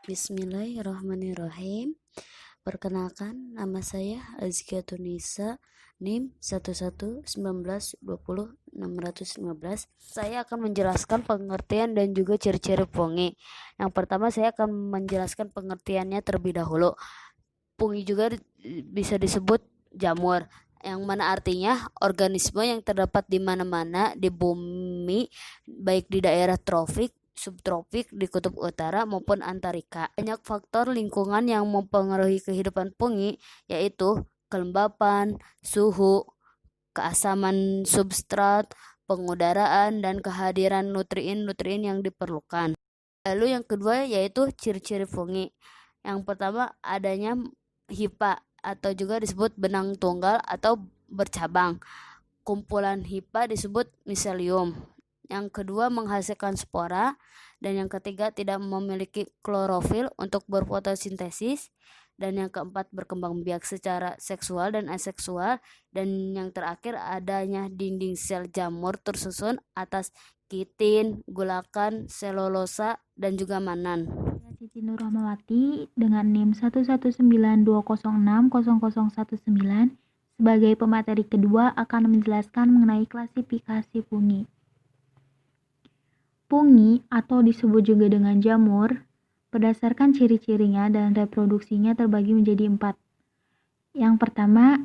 Bismillahirrahmanirrahim. Perkenalkan, nama saya Azkia Tunisa, NIM 1119020615. Saya akan menjelaskan pengertian dan juga ciri-ciri fungi. Yang pertama, saya akan menjelaskan pengertiannya terlebih dahulu. Fungi juga bisa disebut jamur, yang mana artinya organisme yang terdapat di mana-mana di bumi, baik di daerah tropik, subtropik, di kutub utara maupun Antarika. Banyak faktor lingkungan yang mempengaruhi kehidupan fungi, yaitu kelembapan, suhu, keasaman substrat, pengudaraan, dan kehadiran nutrien-nutrien yang diperlukan. Lalu yang kedua yaitu ciri-ciri fungi. Yang pertama, adanya hifa atau juga disebut benang tunggal atau bercabang. Kumpulan hifa disebut miselium. Yang kedua, menghasilkan spora. Dan yang ketiga, tidak memiliki klorofil untuk berfotosintesis. Dan yang keempat, berkembang biak secara seksual dan aseksual. Dan yang terakhir, adanya dinding sel jamur tersusun atas kitin, gulakan, selulosa, dan juga manan. Cici Nur Rahmawati dengan NIM 11920060019 sebagai pemateri kedua akan menjelaskan mengenai klasifikasi fungi. Fungi atau disebut juga dengan jamur, berdasarkan ciri-cirinya dan reproduksinya terbagi menjadi 4. Yang pertama,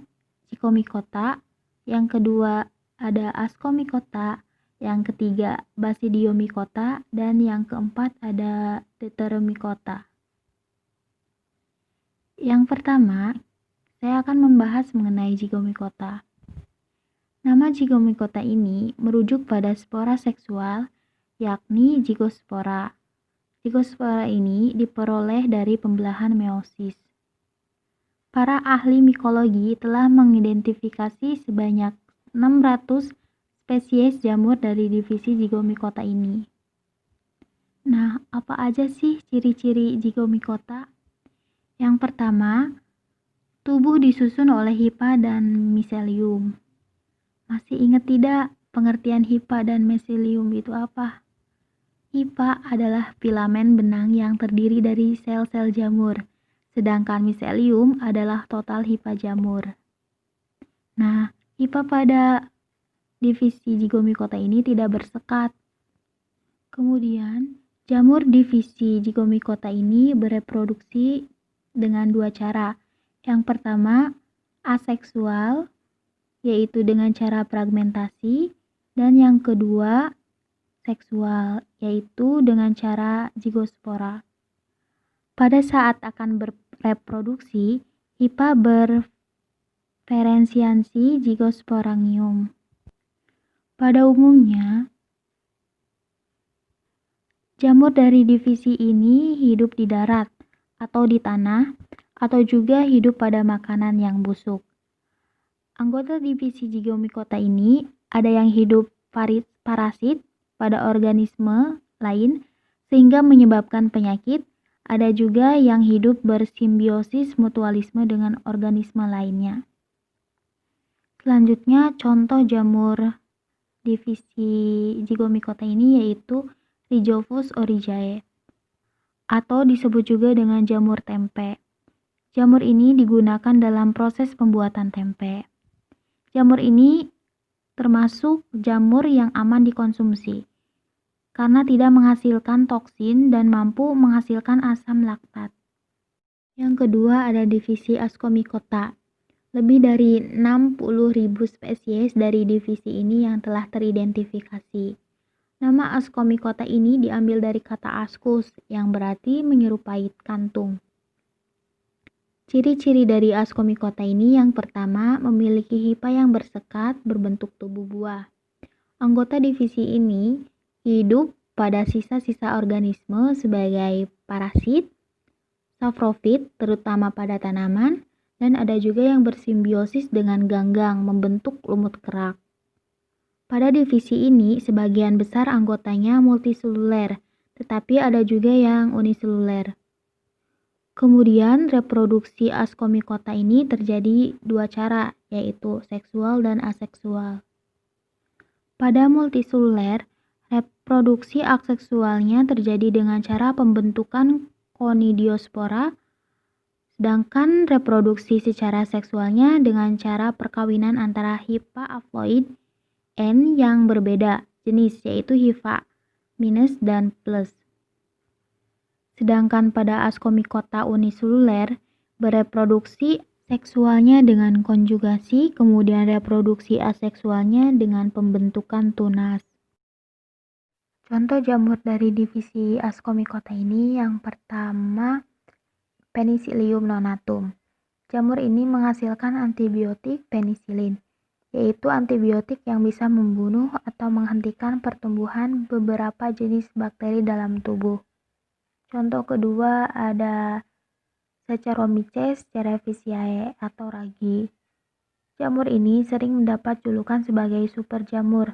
Zygomicota, yang kedua ada Ascomycota, yang ketiga Basidiomycota, dan yang keempat ada Deuteromycota. Yang pertama, saya akan membahas mengenai Zygomicota. Nama Zygomicota ini merujuk pada spora seksual, yakni Zygospora. Zygospora ini diperoleh dari pembelahan meiosis. Para ahli mikologi telah mengidentifikasi sebanyak 600 spesies jamur dari divisi Zygomicota ini. Nah, apa aja sih ciri-ciri Zygomicota? Yang pertama, tubuh disusun oleh hifa dan miselium. Masih ingat tidak pengertian hifa dan miselium itu apa? Hifa adalah filamen benang yang terdiri dari sel-sel jamur, sedangkan miselium adalah total hifa jamur. Nah, hifa pada divisi Zygomicota ini tidak bersekat. Kemudian, jamur divisi Zygomicota ini bereproduksi dengan 2 cara. Yang pertama, aseksual, yaitu dengan cara fragmentasi, dan yang kedua, seksual, yaitu dengan cara zygospora. Pada saat akan bereproduksi, hifa berferensiasi zygosporangium. Pada umumnya, jamur dari divisi ini hidup di darat atau di tanah, atau juga hidup pada makanan yang busuk. Anggota divisi Zygomicota ini ada yang hidup parasit pada organisme lain sehingga menyebabkan penyakit, ada juga yang hidup bersimbiosis mutualisme dengan organisme lainnya. Selanjutnya, contoh jamur divisi Zygomicota ini yaitu Rhizophus oryzae, atau disebut juga dengan jamur tempe. Jamur ini digunakan dalam proses pembuatan tempe. Jamur ini termasuk jamur yang aman dikonsumsi karena tidak menghasilkan toksin dan mampu menghasilkan asam laktat. Yang kedua ada divisi Ascomycota. Lebih dari 60.000 spesies dari divisi ini yang telah teridentifikasi. Nama Ascomycota ini diambil dari kata ascus yang berarti menyerupai kantung. Ciri-ciri dari Ascomycota ini yang pertama memiliki hifa yang bersekat berbentuk tubuh buah. Anggota divisi ini hidup pada sisa-sisa organisme sebagai parasit, saprofit terutama pada tanaman, dan ada juga yang bersimbiosis dengan ganggang membentuk lumut kerak. Pada divisi ini, sebagian besar anggotanya multiseluler, tetapi ada juga yang uniseluler. Kemudian, reproduksi Ascomycota ini terjadi 2 cara, yaitu seksual dan aseksual. Pada multiseluler, reproduksi aseksualnya terjadi dengan cara pembentukan Conidiospora, sedangkan reproduksi secara seksualnya dengan cara perkawinan antara hifa haploid N yang berbeda jenis, yaitu hifa minus dan plus. Sedangkan pada Ascomycota uniseluler bereproduksi seksualnya dengan konjugasi, kemudian reproduksi aseksualnya dengan pembentukan tunas. Contoh jamur dari divisi Ascomycota ini yang pertama Penicillium nonatum. Jamur ini menghasilkan antibiotik penisilin, yaitu antibiotik yang bisa membunuh atau menghentikan pertumbuhan beberapa jenis bakteri dalam tubuh. Contoh kedua ada Saccharomyces cerevisiae atau ragi. Jamur ini sering mendapat julukan sebagai super jamur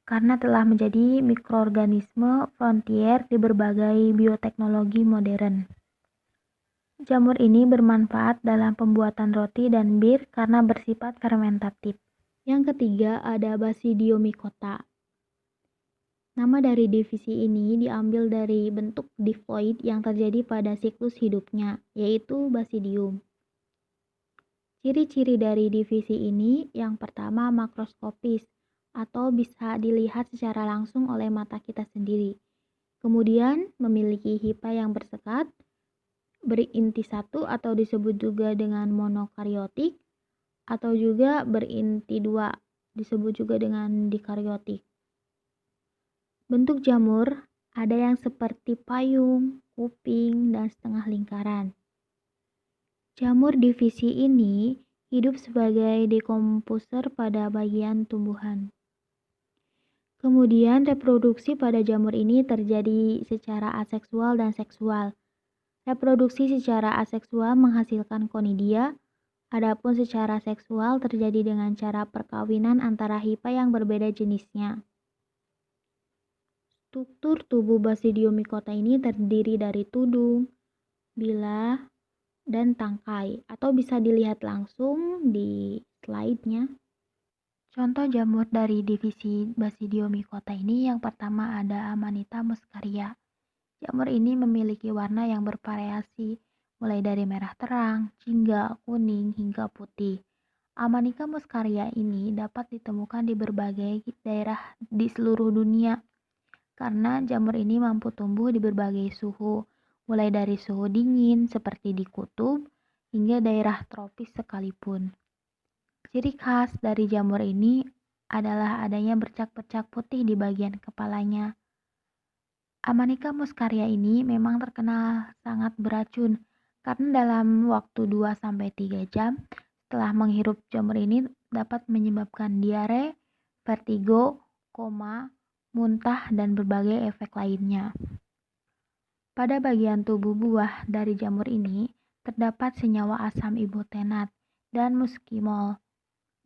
karena telah menjadi mikroorganisme frontier di berbagai bioteknologi modern. Jamur ini bermanfaat dalam pembuatan roti dan bir karena bersifat fermentatif. Yang ketiga ada Basidiomycota. Nama dari divisi ini diambil dari bentuk diploid yang terjadi pada siklus hidupnya, yaitu basidium. Ciri-ciri dari divisi ini yang pertama makroskopis atau bisa dilihat secara langsung oleh mata kita sendiri. Kemudian memiliki hifa yang bersekat, berinti satu atau disebut juga dengan monokariotik, atau juga berinti dua, disebut juga dengan dikariotik. Bentuk jamur ada yang seperti payung, kuping, dan setengah lingkaran. Jamur divisi ini hidup sebagai dekomposer pada bagian tumbuhan. Kemudian reproduksi pada jamur ini terjadi secara aseksual dan seksual. Reproduksi secara aseksual menghasilkan konidia, adapun secara seksual terjadi dengan cara perkawinan antara hifa yang berbeda jenisnya. Struktur tubuh Basidiomycota ini terdiri dari tudung, bilah, dan tangkai, atau bisa dilihat langsung di slide-nya. Contoh jamur dari divisi Basidiomycota ini yang pertama ada Amanita muscaria. Jamur ini memiliki warna yang bervariasi, mulai dari merah terang, jingga, kuning, hingga putih. Amanita muscaria ini dapat ditemukan di berbagai daerah di seluruh dunia, karena jamur ini mampu tumbuh di berbagai suhu, mulai dari suhu dingin seperti di kutub, hingga daerah tropis sekalipun. Ciri khas dari jamur ini adalah adanya bercak-bercak putih di bagian kepalanya. Amanita muscaria ini memang terkenal sangat beracun karena dalam waktu 2-3 jam setelah menghirup jamur ini dapat menyebabkan diare, vertigo, koma, muntah, dan berbagai efek lainnya. Pada bagian tubuh buah dari jamur ini terdapat senyawa asam ibutenat dan muskimol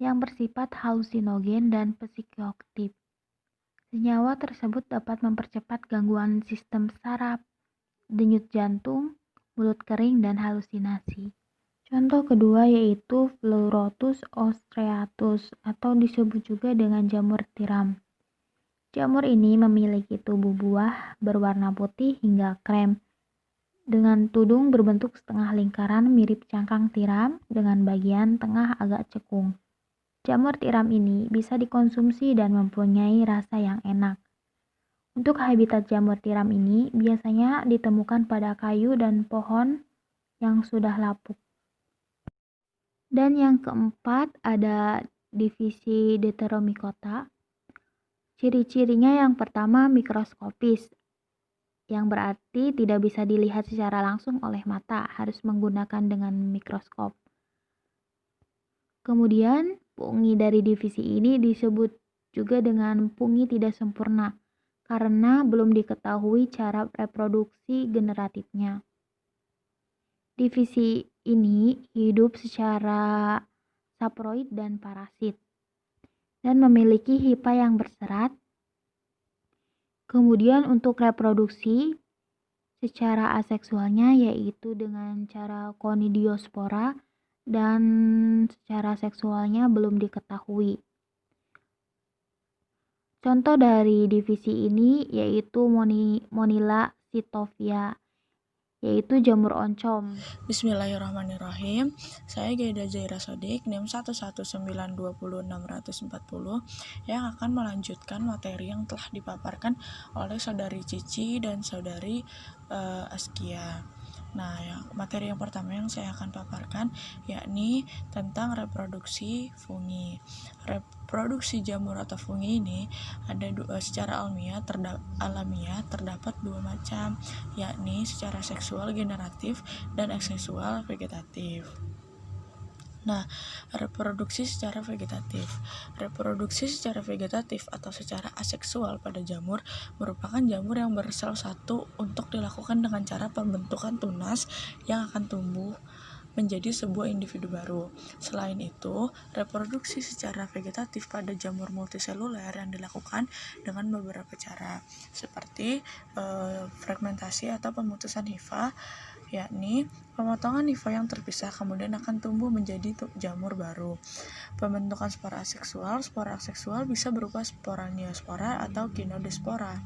yang bersifat halusinogen dan psikoaktif. Senyawa tersebut dapat mempercepat gangguan sistem saraf, denyut jantung, mulut kering, dan halusinasi. Contoh kedua yaitu Pleurotus ostreatus atau disebut juga dengan jamur tiram. Jamur ini memiliki tubuh buah berwarna putih hingga krem, dengan tudung berbentuk setengah lingkaran mirip cangkang tiram dengan bagian tengah agak cekung. Jamur tiram ini bisa dikonsumsi dan mempunyai rasa yang enak. Untuk habitat jamur tiram ini biasanya ditemukan pada kayu dan pohon yang sudah lapuk. Dan yang keempat ada divisi Deuteromycota. Ciri-cirinya yang pertama mikroskopis, yang berarti tidak bisa dilihat secara langsung oleh mata, harus menggunakan dengan mikroskop. Kemudian pungi dari divisi ini disebut juga dengan pungi tidak sempurna karena belum diketahui cara reproduksi generatifnya. Divisi ini hidup secara saproid dan parasit dan memiliki hifa yang berserat. Kemudian untuk reproduksi secara aseksualnya yaitu dengan cara conidiospora dan secara seksualnya belum diketahui. Contoh dari divisi ini yaitu Monila cytophia yaitu jamur oncom. Bismillahirrahmanirrahim. Saya Gaida Zaira Sodik, NIM 119020640 yang akan melanjutkan materi yang telah dipaparkan oleh Saudari Cici dan Saudari Askia. Nah, materi yang pertama yang saya akan paparkan yakni tentang reproduksi fungi. Reproduksi jamur atau fungi ini ada secara alamiah terdapat dua macam, yakni secara seksual generatif dan aseksual vegetatif. Nah, reproduksi secara vegetatif. Reproduksi secara vegetatif atau secara aseksual pada jamur merupakan jamur yang bersel satu untuk dilakukan dengan cara pembentukan tunas yang akan tumbuh menjadi sebuah individu baru. Selain itu, reproduksi secara vegetatif pada jamur multiseluler yang dilakukan dengan beberapa cara, seperti fragmentasi atau pemutusan hifa, yakni pemotongan hifa yang terpisah kemudian akan tumbuh menjadi jamur baru. Pembentukan spora aseksual bisa berupa spora neospora atau kinodespora.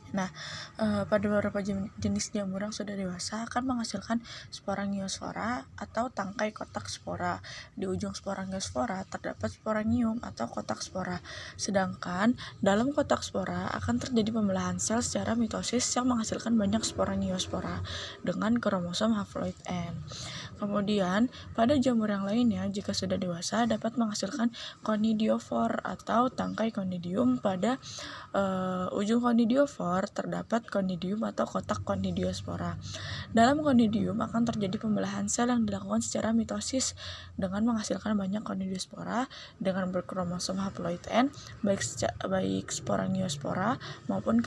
Nah, pada beberapa jenis jamur yang sudah dewasa akan menghasilkan sporangiosfora atau tangkai kotak spora. Di ujung sporangiosfora terdapat sporangium atau kotak spora. Sedangkan dalam kotak spora akan terjadi pembelahan sel secara mitosis yang menghasilkan banyak sporangiospora dengan kromosom haploid N. Kemudian, pada jamur yang lainnya jika sudah dewasa dapat menghasilkan conidiofor atau tangkai conidium. Pada ujung conidiofor terdapat conidium atau kotak conidiospora. Dalam conidium akan terjadi pembelahan sel yang dilakukan secara mitosis dengan menghasilkan banyak conidiospora dengan berkromosom haploid N, baik sporangiospora maupun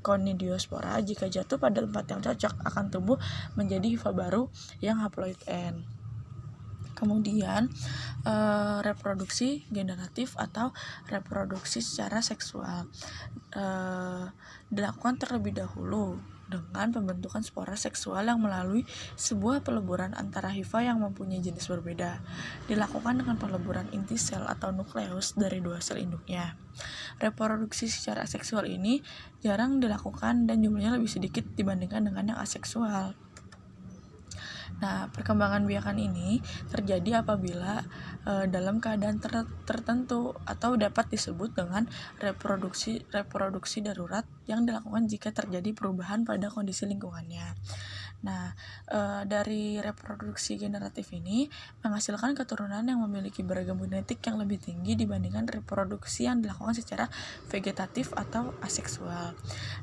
conidiospora. Jika jatuh pada tempat yang cocok akan tumbuh menjadi hifa baru yang haploid N. Kemudian reproduksi generatif atau reproduksi secara seksual dilakukan terlebih dahulu dengan pembentukan spora seksual yang melalui sebuah peleburan antara hifa yang mempunyai jenis berbeda. Dilakukan dengan peleburan inti sel atau nukleus dari dua sel induknya. Reproduksi secara seksual ini jarang dilakukan dan jumlahnya lebih sedikit dibandingkan dengan yang aseksual. Nah, perkembangan biakan ini terjadi apabila dalam keadaan tertentu atau dapat disebut dengan reproduksi darurat yang dilakukan jika terjadi perubahan pada kondisi lingkungannya. Nah, dari reproduksi generatif ini menghasilkan keturunan yang memiliki beragam genetik yang lebih tinggi dibandingkan reproduksi yang dilakukan secara vegetatif atau aseksual.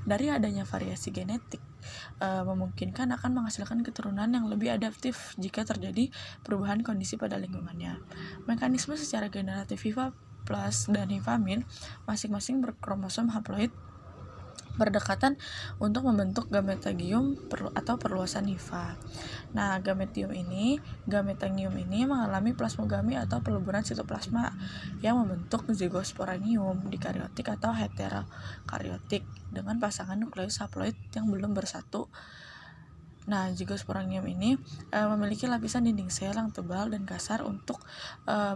Dari adanya variasi genetik memungkinkan akan menghasilkan keturunan yang lebih adaptif jika terjadi perubahan kondisi pada lingkungannya. Mekanisme secara generatif hifa plus dan hifa min masing-masing berkromosom haploid berdekatan untuk membentuk gametagium atau perluasan hifa. Nah, gametagium ini mengalami plasmogami atau peleburan sitoplasma yang membentuk zigosporangium dikariotik atau heterokariotik dengan pasangan nukleus haploid yang belum bersatu. Nah, zigosporangium ini memiliki lapisan dinding sel yang tebal dan kasar untuk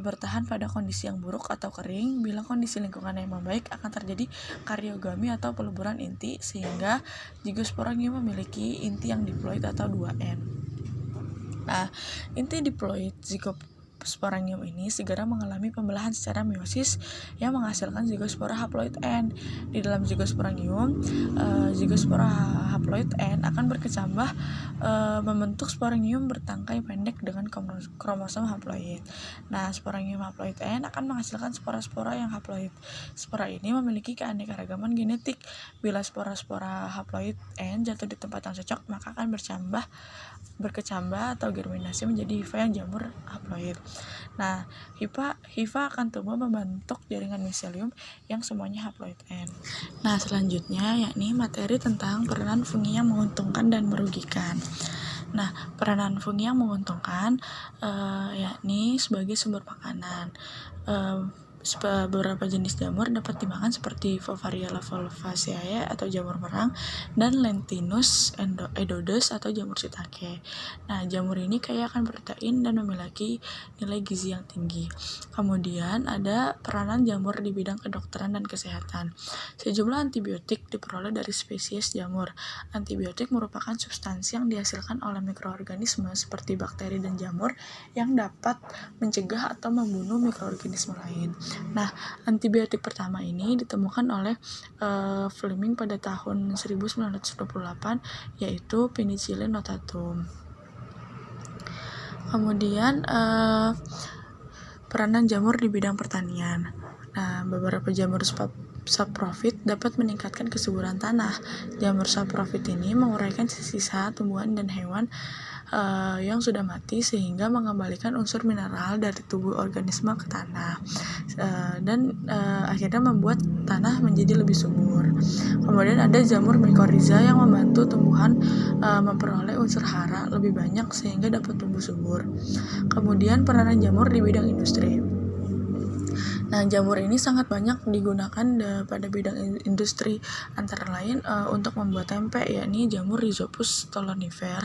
bertahan pada kondisi yang buruk atau kering. Bila kondisi lingkungan yang membaik akan terjadi kariogami atau peleburan inti sehingga zigosporangium memiliki inti yang diploid atau 2N. Nah, inti diploid zigosporangium ini segera mengalami pembelahan secara meiosis yang menghasilkan zigospora haploid N. Di dalam zigosporangium, zigospora haploid N akan berkecambah membentuk sporangium bertangkai pendek dengan kromosom haploid. Nah, sporangium haploid N akan menghasilkan spora-spora yang haploid. Spora ini memiliki keanekaragaman genetik. Bila spora-spora haploid N jatuh di tempat yang cocok, maka akan berkecambah atau germinasi menjadi hifa yang jamur haploid. Nah, hifa akan tumbuh membentuk jaringan miselium yang semuanya haploid N. Nah, selanjutnya yakni materi tentang peranan fungi yang menguntungkan dan merugikan. Nah, peranan fungi yang menguntungkan yakni sebagai sumber makanan. Beberapa jenis jamur dapat dimakan seperti Fovariella volvaceae atau jamur merang dan Lentinus edodes atau jamur shiitake. Nah, jamur ini kaya akan protein dan memiliki nilai gizi yang tinggi. Kemudian ada peranan jamur di bidang kedokteran dan kesehatan. Sejumlah antibiotik diperoleh dari spesies jamur. Antibiotik merupakan substansi yang dihasilkan oleh mikroorganisme seperti bakteri dan jamur yang dapat mencegah atau membunuh mikroorganisme lain. Nah, antibiotik pertama ini ditemukan oleh Fleming pada tahun 1928, yaitu penicillin notatum. Kemudian peranan jamur di bidang pertanian. Nah, beberapa jamur saprofit dapat meningkatkan kesuburan tanah. Jamur saprofit ini menguraikan sisa tumbuhan dan hewan yang sudah mati sehingga mengembalikan unsur mineral dari tubuh organisme ke tanah dan akhirnya membuat tanah menjadi lebih subur. Kemudian ada jamur mycorrhiza yang membantu tumbuhan memperoleh unsur hara lebih banyak sehingga dapat tumbuh subur. Kemudian peranan jamur di bidang industri. Nah, jamur ini sangat banyak digunakan pada bidang industri, antara lain untuk membuat tempe, yakni jamur Rhizopus stolonifer,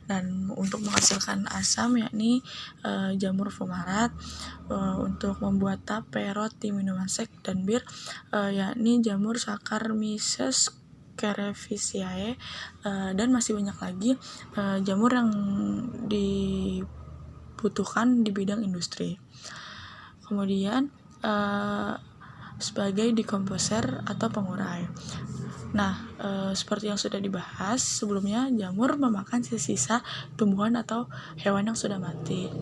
dan untuk menghasilkan asam, yakni jamur fumarat, untuk membuat tape, roti, minuman sek, dan bir, yakni jamur Saccharomyces cerevisiae, dan masih banyak lagi jamur yang dibutuhkan di bidang industri. Kemudian sebagai dekomposer atau pengurai. Nah, seperti yang sudah dibahas sebelumnya, jamur memakan sisa tumbuhan atau hewan yang sudah mati.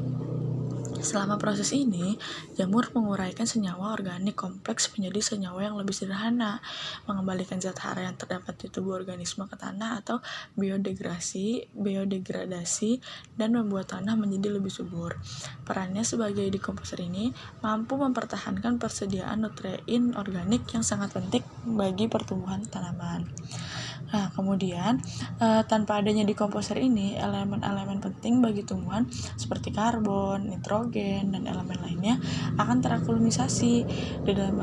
Selama proses ini, jamur menguraikan senyawa organik kompleks menjadi senyawa yang lebih sederhana, mengembalikan zat hara yang terdapat di tubuh organisme ke tanah atau biodegradasi, dan membuat tanah menjadi lebih subur. Perannya sebagai dekomposer ini mampu mempertahankan persediaan nutrien organik yang sangat penting bagi pertumbuhan tanaman. Nah, kemudian tanpa adanya dekomposer ini, elemen-elemen penting bagi tumbuhan seperti karbon, nitrogen, dan elemen lainnya akan terakumulisasi di dalam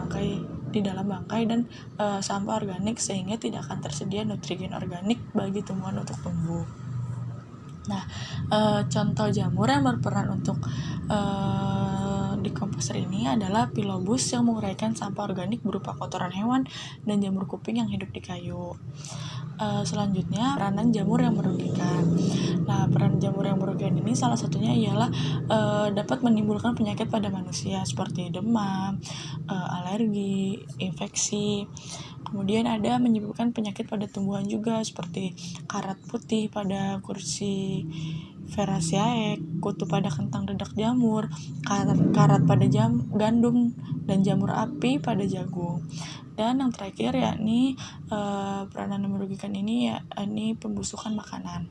bangkai dan sampah organik sehingga tidak akan tersedia nutrien organik bagi tumbuhan untuk tumbuh. Nah, contoh jamur yang berperan untuk dekomposer ini adalah Phyllobush yang menguraikan sampah organik berupa kotoran hewan dan jamur kuping yang hidup di kayu. Selanjutnya, peranan jamur yang merugikan. Nah, peran jamur yang merugikan ini salah satunya ialah dapat menimbulkan penyakit pada manusia seperti demam, alergi, infeksi. Kemudian ada menyebabkan penyakit pada tumbuhan juga seperti karat putih pada kursi Veraceae, kutu pada kentang dedak jamur, karat pada gandum, dan jamur api pada jagung. Dan yang terakhir yakni peranan yang merugikan ini yakni pembusukan makanan.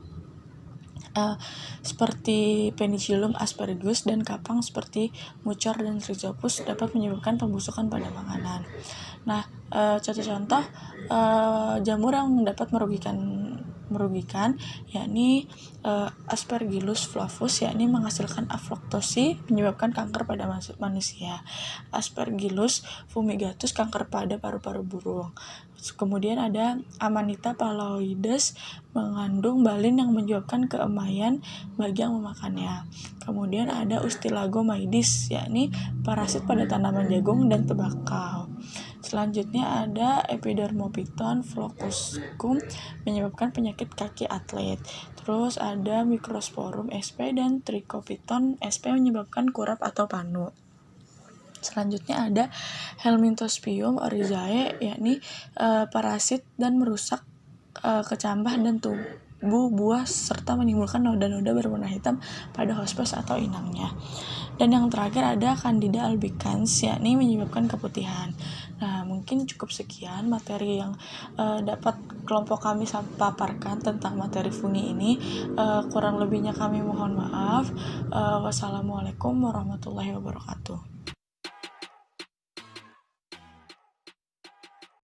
Seperti Penicillium aspergillus dan kapang seperti Mucor dan Rhizopus dapat menyebabkan pembusukan pada makanan. Nah, contoh-contoh jamur yang dapat merugikan yakni Aspergillus flavus, yakni menghasilkan aflatoxin menyebabkan kanker pada manusia. Aspergillus fumigatus, kanker pada paru-paru burung. Kemudian ada Amanita phalloides, mengandung balin yang menyebabkan keemayan bagi yang memakannya. Kemudian ada Ustilagomaides, yakni parasit pada tanaman jagung dan tembakau. Selanjutnya ada Epidermophyton floccuscum, menyebabkan penyakit kaki atlet. Terus ada Microsporum sp dan Trichophyton sp, menyebabkan kurap atau panu. Selanjutnya ada Helminthosphium oryzae, yakni parasit dan merusak kecambah dan tubuh buah serta menimbulkan noda-noda berwarna hitam pada hospes atau inangnya. Dan yang terakhir ada Candida albicans, yakni menyebabkan keputihan. Nah, mungkin cukup sekian materi yang dapat kelompok kami paparkan tentang materi fungi ini. Kurang lebihnya kami mohon maaf. Wassalamualaikum warahmatullahi wabarakatuh.